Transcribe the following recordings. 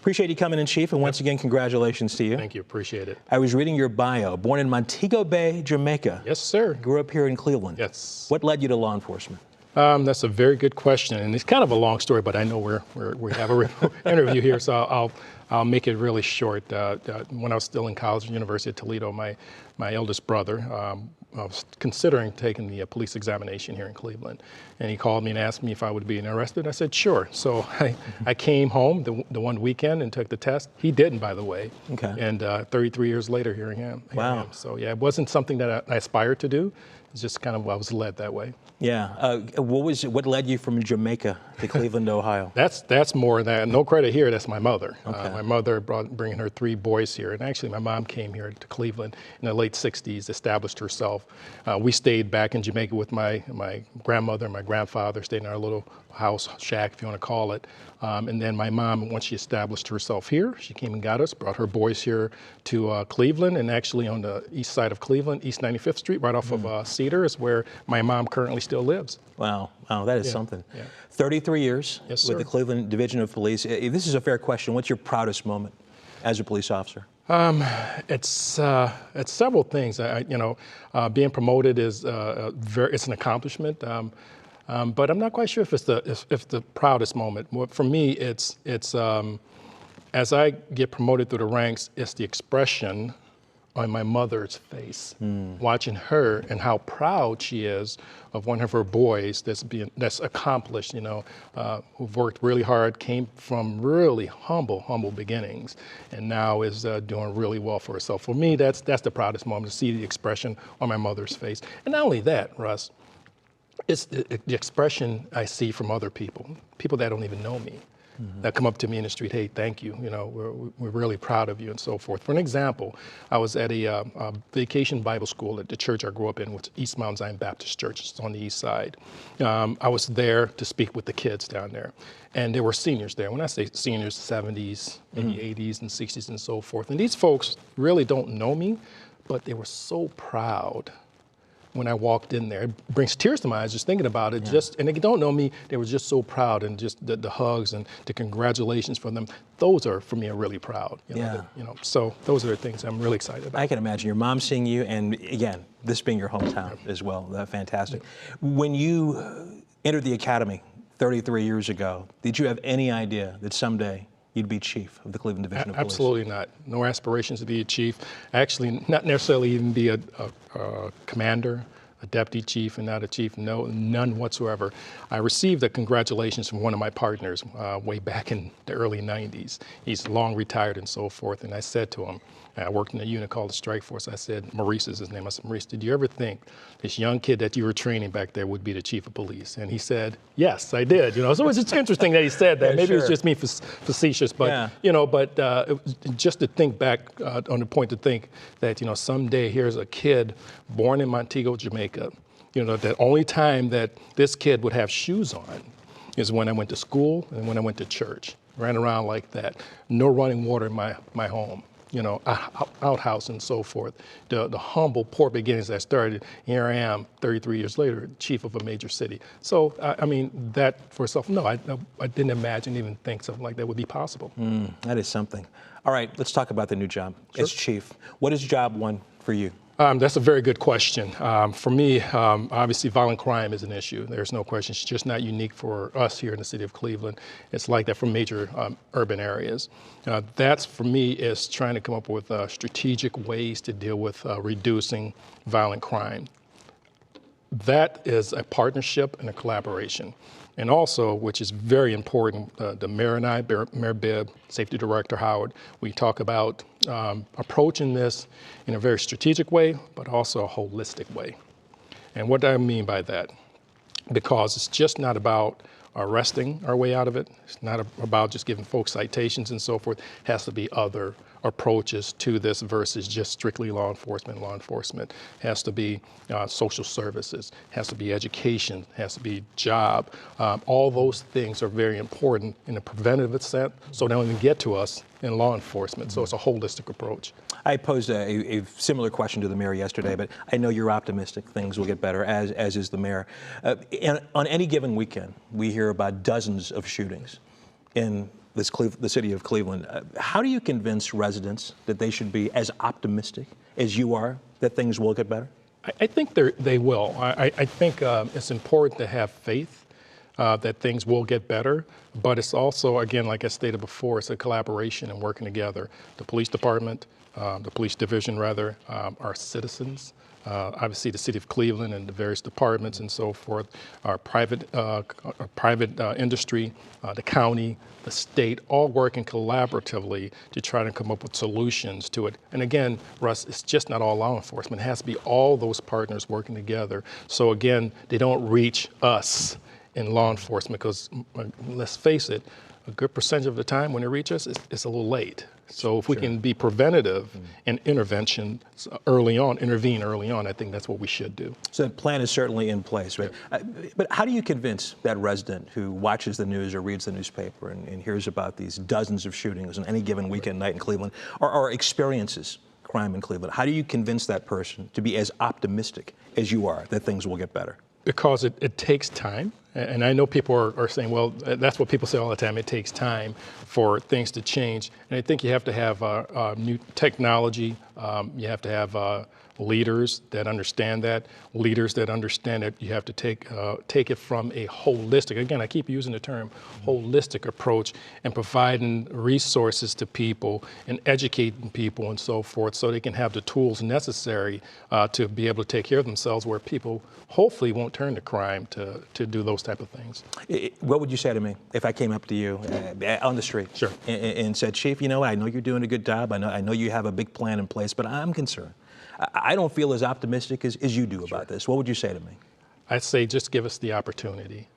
Appreciate you coming in, Chief, and once again, congratulations to you. Thank you, appreciate it. I was reading your bio. Born in Montego Bay, Jamaica. Yes, sir. Grew up here in Cleveland. Yes. What led you to law enforcement? That's a very good question, and it's kind of a long story, but I know we have an interview here, so I'll make it really short. When I was still in college at the University of Toledo, my eldest brother was considering taking the police examination here in Cleveland, and he called me and asked me if I would be interested. I said sure. So I came home the one weekend and took the test. He didn't, by the way. Okay. And 33 years later, here I am. Wow. So yeah, it wasn't something that I aspired to do. It's just kind of I was led that way. Yeah. What led you from Jamaica to Cleveland, Ohio? That's more that. No credit here. That's my mother. Okay. My mother bringing her 3 boys here, and actually my mom came here to Cleveland in the late '60s, established herself. We stayed back in Jamaica with my grandmother and my grandfather. Stayed in our little house shack, if you want to call it. And then my mom, once she established herself here, she came and got us, brought her boys here to Cleveland, and actually on the east side of Cleveland, East 95th Street, right off of Cedar, is where my mom currently still lives. Wow, that is something. Yeah. 33 years Yes, with sir. the Cleveland Division of Police. This is a fair question. What's your proudest moment as a police officer? It's several things. Being promoted is it's an accomplishment. But I'm not quite sure if it's the proudest moment. For me, it's as I get promoted through the ranks, it's the expression on my mother's face, watching her and how proud she is of one of her boys that's accomplished. Who've worked really hard, came from really humble beginnings, and now is doing really well for herself. For me, that's the proudest moment, to see the expression on my mother's face. And not only that, Russ. It's the expression I see from other people that don't even know me, that come up to me in the street, hey, thank you, we're really proud of you, and so forth. For an example, I was at a vacation Bible school at the church I grew up in, which is East Mount Zion Baptist Church. It's on the east side. I was there to speak with the kids down there, and there were seniors there. When I say seniors, 70s, maybe 80s and 60s and so forth. And these folks really don't know me, but they were so proud when I walked in there. It brings tears to my eyes just thinking about it. Yeah. And they don't know me, they were just so proud, and just the hugs and the congratulations from them. Those are, for me, are really proud. So those are the things I'm really excited about. I can imagine your mom seeing you, and again, this being your hometown as well. Fantastic. When you entered the academy 33 years ago, did you have any idea that someday you'd be chief of the Cleveland Division of Police? Absolutely not. No aspirations to be a chief. Actually, not necessarily even be a commander, a deputy chief, and not a chief. No, none whatsoever. I received a congratulations from one of my partners way back in the early '90s. He's long retired and so forth. And I said to him, I worked in a unit called the Strike Force. I said, Maurice is his name. I said, Maurice, did you ever think this young kid that you were training back there would be the chief of police? And he said, yes, I did. So it's just interesting that he said that. Maybe it's just me facetious, but just to think back on the point to think that someday here's a kid born in Montego, Jamaica. The only time that this kid would have shoes on is when I went to school and when I went to church. Ran around like that. No running water in my home. Outhouse and so forth. The humble, poor beginnings that started. Here I am, 33 years later, chief of a major city. So, that for itself, no, I didn't imagine, even think something like that would be possible. That is something. All right, let's talk about the new job as chief. What is job one for you? That's a very good question. For me, obviously, violent crime is an issue. There's no question. It's just not unique for us here in the city of Cleveland. It's like that for major urban areas. That's, for me, is trying to come up with strategic ways to deal with reducing violent crime. That is a partnership and a collaboration. And also, which is very important, the mayor and I, Mayor Bibb, Safety Director Howard, we talk about approaching this in a very strategic way, but also a holistic way. And what do I mean by that? Because it's just not about arresting our way out of it. It's not about just giving folks citations and so forth. It has to be other approaches to this versus just strictly law enforcement. Law enforcement has to be social services, has to be education, has to be job. All those things are very important in a preventative sense, so they don't even get to us in law enforcement. So it's a holistic approach. I posed a similar question to the mayor yesterday, but I know you're optimistic things will get better, as is the mayor. On any given weekend, we hear about dozens of shootings in the city of Cleveland. How do you convince residents that they should be as optimistic as you are that things will get better? I think they will. I think it's important to have faith that things will get better, but it's also, again, like I stated before, it's a collaboration and working together. The police department, the police division rather, our citizens, obviously the city of Cleveland and the various departments and so forth, our private industry, the county, the state, all working collaboratively to try to come up with solutions to it. And again, Russ, it's just not all law enforcement. It has to be all those partners working together. So again, they don't reach us in law enforcement because, let's face it, a good percentage of the time when they reach us, it's a little late. So if we can be preventative and intervention early on, intervene early on, I think that's what we should do. So that plan is certainly in place, right? But how do you convince that resident who watches the news or reads the newspaper and hears about these dozens of shootings on any given weekend night in Cleveland or experiences crime in Cleveland? How do you convince that person to be as optimistic as you are that things will get better? Because it takes time. And I know people are saying, well, that's what people say all the time. It takes time for things to change. And I think you have to have new technology. You have to have leaders that understand that, leaders that understand that you have to take it from a holistic, again, I keep using the term holistic approach, and providing resources to people and educating people and so forth so they can have the tools necessary to be able to take care of themselves, where people hopefully won't turn to crime to do those type of things. What would you say to me if I came up to you on the street and said, Chief, you know, I know you're doing a good job. I know you have a big plan in place, but I'm concerned. I don't feel as optimistic as you do about this. What would you say to me? I'd say just give us the opportunity.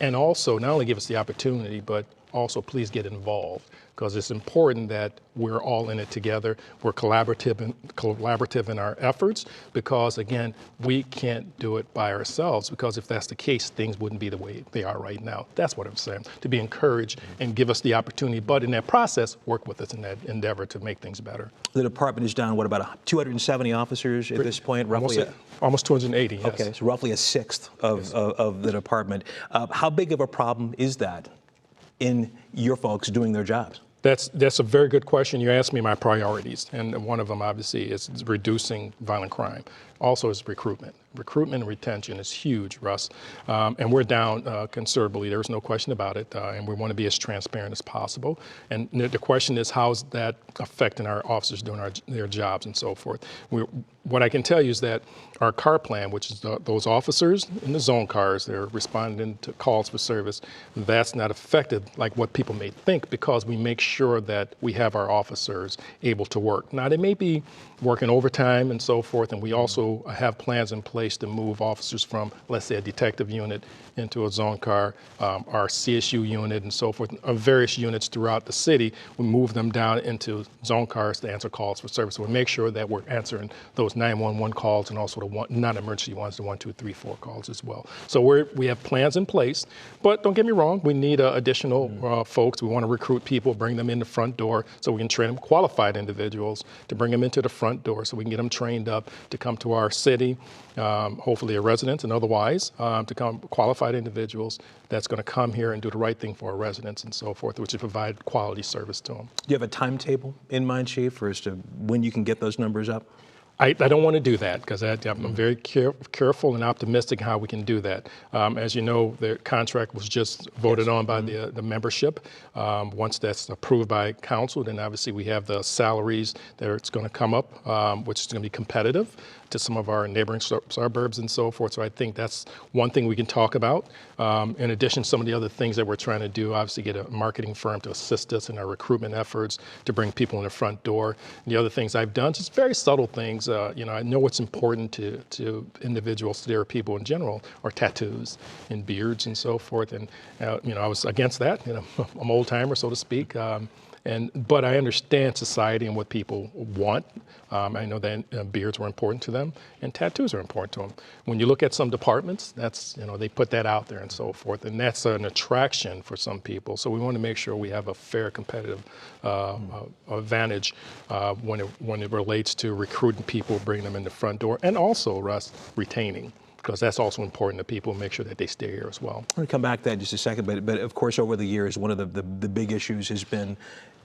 And also, not only give us the opportunity, but also please get involved, because it's important that we're all in it together. We're collaborative in our efforts, because again, we can't do it by ourselves, because if that's the case, things wouldn't be the way they are right now. That's what I'm saying, to be encouraged and give us the opportunity, but in that process, work with us in that endeavor to make things better. The department is down, what, about 270 officers at this point? Roughly almost 280, yes. Okay, so roughly a sixth of the department. How big of a problem is that in your folks doing their jobs? That's a very good question. You asked me my priorities, and one of them obviously is reducing violent crime. Also is recruitment. Recruitment and retention is huge, Russ, and we're down considerably. There's no question about it, and we want to be as transparent as possible. And the question is, how's that affecting our officers doing their jobs and so forth? What I can tell you is that our car plan, which is those officers in the zone cars, they're responding to calls for service, that's not affected like what people may think, because we make sure that we have our officers able to work. Now, they may be working overtime and so forth, and we also have plans in place to move officers from, let's say, a detective unit into a zone car, our CSU unit and so forth, various units throughout the city. We move them down into zone cars to answer calls for service. So we make sure that we're answering those 911 calls and also the non-emergency ones, the 1, 2, 3, 4 calls as well. So we have plans in place, but don't get me wrong, we need additional folks. We want to recruit people, bring them in the front door so we can train them, qualified individuals, to bring them into the front door so we can get them trained up to come to our city, hopefully a resident and otherwise, to come qualified individuals that's going to come here and do the right thing for our residents and so forth, which is provide quality service to them. Do you have a timetable in mind, Chief, as to when you can get those numbers up? I don't want to do that, because I'm very careful and optimistic how we can do that. As you know, the contract was just voted on by the membership. Once that's approved by council, then obviously we have the salaries that it's going to come up, which is going to be competitive to some of our neighboring suburbs and so forth. So I think that's one thing we can talk about. In addition, some of the other things that we're trying to do, obviously get a marketing firm to assist us in our recruitment efforts to bring people in the front door. And the other things I've done, just very subtle things. I know what's important to individuals, to their people in general, are tattoos and beards and so forth. And I was against that. I'm old timer, so to speak. But I understand society and what people want. I know that beards were important to them, and tattoos are important to them. When you look at some departments, that's, they put that out there and so forth, and that's an attraction for some people. So we want to make sure we have a fair, competitive advantage when it relates to recruiting people, bringing them in the front door, and also, Russ, retaining. because that's also important to people, make sure that they stay here as well. I'm going to come back to that in just a second, but of course over the years, one of the big issues has been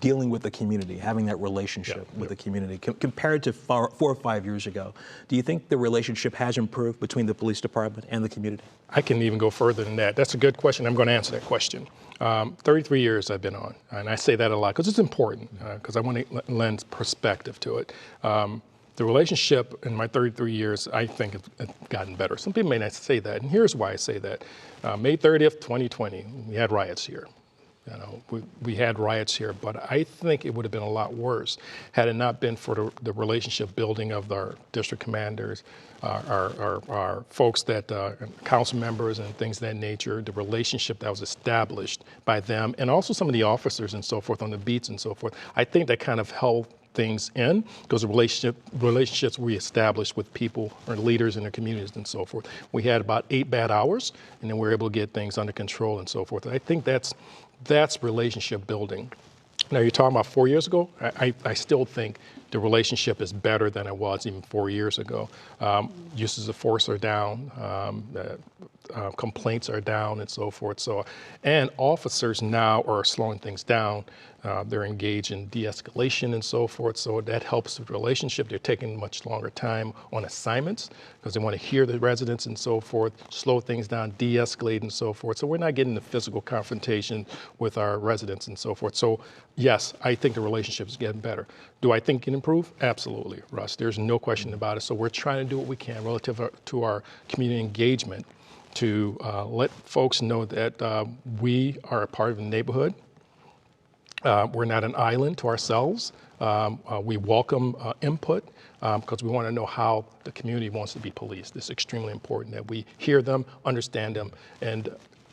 dealing with the community, having that relationship with the community. Compared to 4 or 5 years ago, do you think the relationship has improved between the police department and the community? I can even go further than that. That's a good question. I'm going to answer that question. 33 years I've been on, and I say that a lot because it's important, because I want to lend perspective to it. The relationship in my 33 years, I think, has gotten better. Some people may not say that, and here's why I say that. May 30th, 2020, we had riots here. You know, we had riots here, but I think it would have been a lot worse had it not been for the relationship building of our district commanders, our folks that, council members and things of that nature, the relationship that was established by them, and also some of the officers and so forth on the beats and so forth. I think that kind of held things in because the relationships we established with people or leaders in their communities and so forth. We had about 8 bad hours, and then we were able to get things under control and so forth. I think that's relationship building. Now, you're talking about 4 years ago. I still think the relationship is better than it was even 4 years ago. Uses of force are down, complaints are down, and so forth. And officers now are slowing things down. They're engaged in de-escalation and so forth. So that helps with the relationship. They're taking much longer time on assignments because they want to hear the residents and so forth, slow things down, de-escalate and so forth. So we're not getting the physical confrontation with our residents and so forth. So yes, I think the relationship is getting better. Do I think it can improve? Absolutely, Russ. There's no question about it. So we're trying to do what we can relative to our community engagement to let folks know that we are a part of the neighborhood. We're not an island to ourselves. We welcome input because we want to know how the community wants to be policed. It's extremely important that we hear them, understand them, and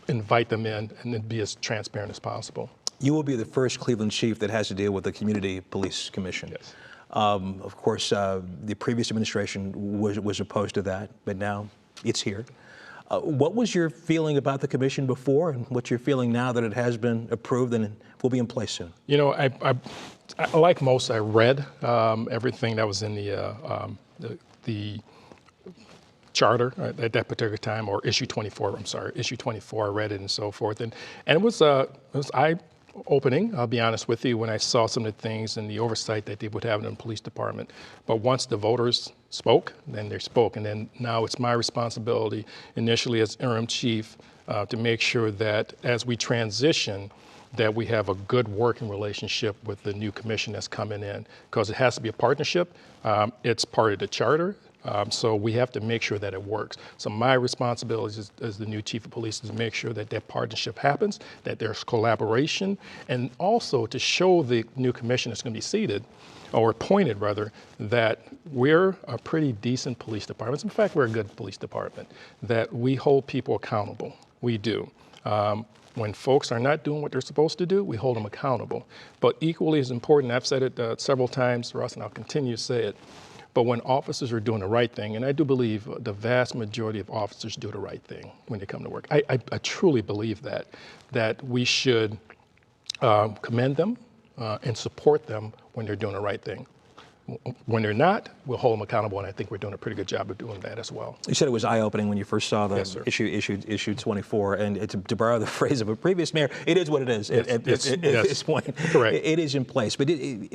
invite them in and then be as transparent as possible. You will be the first Cleveland chief that has to deal with the Community Police Commission. Yes. Of course, the previous administration was opposed to that, but now it's here. What was your feeling about the commission before, and what's your feeling now that it has been approved and will be in place soon? You know, I like most, I read everything that was in the charter at that particular time, or issue 24. I'm sorry, issue 24. I read it and so forth, and it was eye-opening. I'll be honest with you when I saw some of the things and the oversight that they would have in the police department. But once the voters spoke, then they spoke, and then now it's my responsibility, initially as interim chief, to make sure that as we transition, that we have a good working relationship with the new commission that's coming in, because it has to be a partnership. It's part of the charter. So we have to make sure that it works. So my responsibility as the new chief of police is to make sure that that partnership happens, that there's collaboration, and also to show the new commission that's going to be seated, or appointed rather, that we're a pretty decent police department. In fact, we're a good police department, that we hold people accountable. We do. When folks are not doing what they're supposed to do, we hold them accountable. But equally as important, I've said it several times, Russ, and I'll continue to say it, but when officers are doing the right thing, and I do believe the vast majority of officers do the right thing when they come to work. I truly believe that we should commend them and support them when they're doing the right thing. When they're not, we'll hold them accountable, and I think we're doing a pretty good job of doing that as well. You said it was eye-opening when you first saw the Yes, issue 24, and to borrow the phrase of a previous mayor, it is what it is at this point. Correct. It is in place. But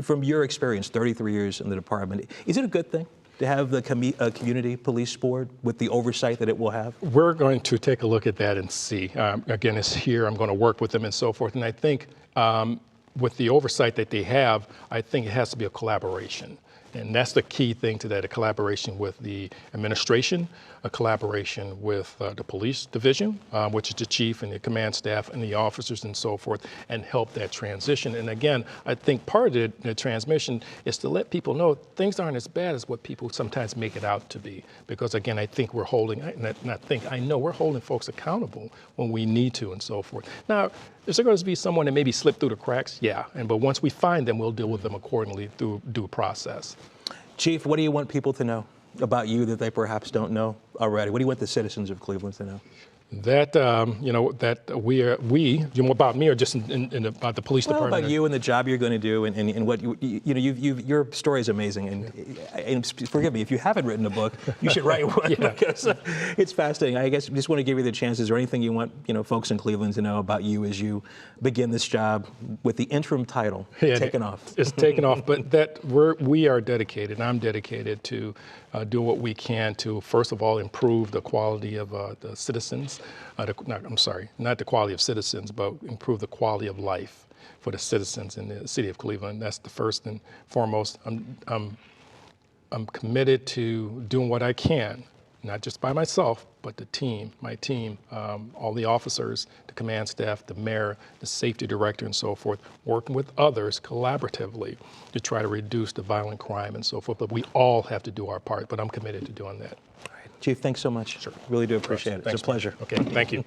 from your experience, 33 years in the department, is it a good thing to have the community police board with the oversight that it will have? We're going to take a look at that and see. Again, it's here. I'm going to work with them and so forth. And I think with the oversight that they have, I think it has to be a collaboration. And that's the key thing to that, a collaboration with the administration, a collaboration with the police division, which is the chief and the command staff and the officers and so forth, and help that transition. And again, I think part of the transmission is to let people know things aren't as bad as what people sometimes make it out to be. Because again, I think we're holding, I know we're holding folks accountable when we need to and so forth. Now, is there going to be someone that maybe slipped through the cracks? Yeah, but once we find them, we'll deal with them accordingly through due process. Chief, what do you want people to know about you that they perhaps don't know already? What do you want the citizens of Cleveland to know? That that we about me or just about the police Well, department. about you and the job you're going to do, and what your story is amazing. And forgive me if you haven't written a book, you should write one because it's fascinating. I guess just want to give you the chance. Is there anything you want folks in Cleveland to know about you as you begin this job with the interim title taken off? It's taken off, but we are dedicated. I'm dedicated to do what we can to, first of all, improve the quality of the citizens. Not the quality of citizens, but improve the quality of life for the citizens in the city of Cleveland. That's the first and foremost. I'm committed to doing what I can, not just by myself, but my team, all the officers, the command staff, the mayor, the safety director, and so forth, working with others collaboratively to try to reduce the violent crime and so forth. But we all have to do our part, but I'm committed to doing that. All right. Chief, thanks so much. Sure. Really do appreciate it. It's a pleasure. Okay, thank you.